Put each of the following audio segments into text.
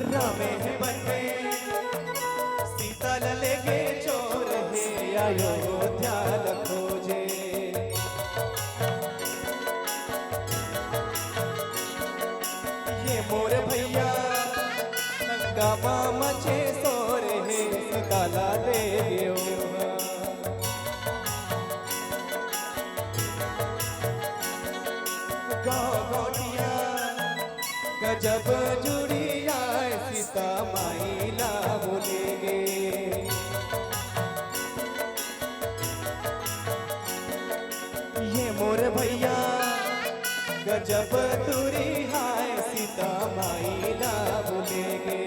रामे है वन में सीता लेके चोर है अयोध्या खोजे। ये मोर भैया नंगा मामा चे सोर है सीता ले गयो। गाँव गोटिया गजब जुड़ी आए सीता माइला बोलेगे। ये मोर भैया गजब दूरी हाय सीता माइला बोलेगे।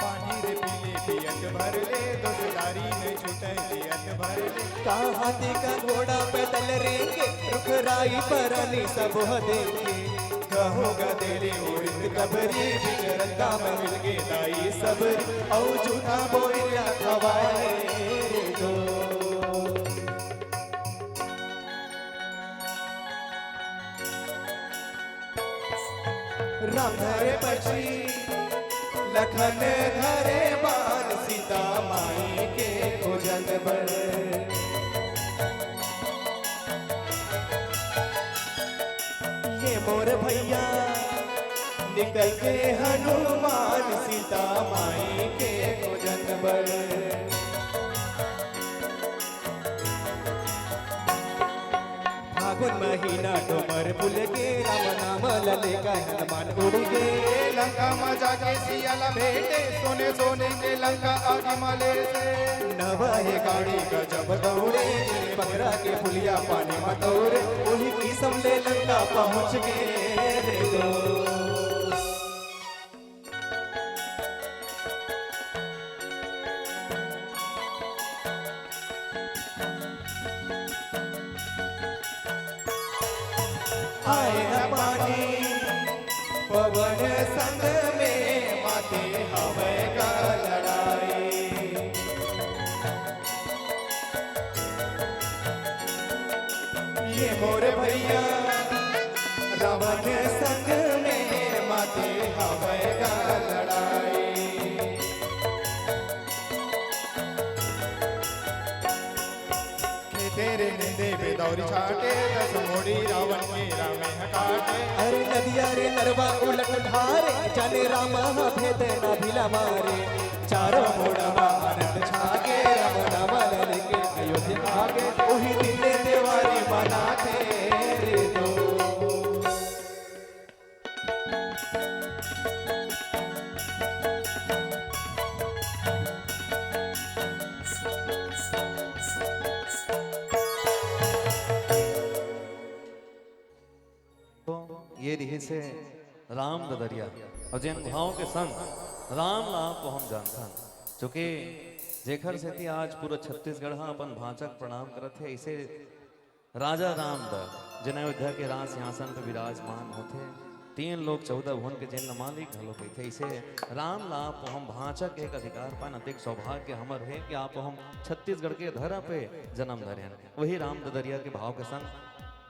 पानी रे पीले पियत भर ले दोस्तारी में छूटे जियत भर ले। हाथी का घोड़ा पैदल रेंगे रुखराई पर अली सब देंगे। कहोगा तेरे उड़द कबरी बिचरता में मिल के दाई सबरी औ झूठा बोलिया खवाए दो। राम धरे पक्षी लखन धरे बाण सीता माई के खोजन बर। ये मोर भैया निकल के हनुमान सीता माई के खोजन बर। फागुन महीना डोमर पुल के राम नाम लले का हनुमान उड़ के। लंका में जाके सियाला भेटे सोने सोने के लंका आगे मले से। नवाहे गाड़ी गजब दौड़े पकड़ा के पुलिया पानी मतौरे। वही किस्म ले लंका पहुँच गए रे दो। आए न पानी पवन संग में माते हवे का लड़ाई। ये मोर भैया रावण संग में माते हवे का लड़ाई। तेरे निंदे बेदौरी छाटे दस मोड़ी रावण के रामे हटाटे। अरे नदिया रे नरवा उलट धारे जाने रामा भेद न भिला मारे। चारों मोड़वा आनंद छागे राम नाम लेके अयोध्या आगे। वही दिले देवारी बना थे रे दो। ये रही से राम ददरिया और जिन भाव के संग राम नाम को हम जानता चूँकि जेखर से थी आज पूरा छत्तीसगढ़ अपन भाचक प्रणाम करत है। इसे राजा रामदर जिन अयोध्या के राज सिंहासन पर विराजमान होते। 3 लोग 14 भुवन के जिन मालिक घलो गए थे। इसे राम लाप हम भाचक एक अधिकार पान अधिक सौभाग्य हमर है कि आप हम छत्तीसगढ़ के धरा पे जन्म धरे। वही राम ददरिया के भाव के संग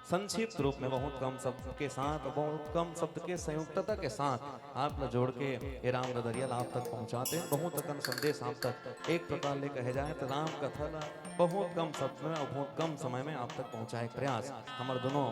संक्षिप्त रूप में बहुत कम शब्द के साथ बहुत कम शब्द के संयुक्तता के साथ आप ल जोड़ के ये राम ददरिया आप तक पहुंचाते हैं। बहुत कम संदेश आप तक एक प्रकार ले कहे जाए तो राम कथा बहुत कम शब्द में और बहुत कम समय में आप तक पहुंचाए प्रयास हमारे दोनों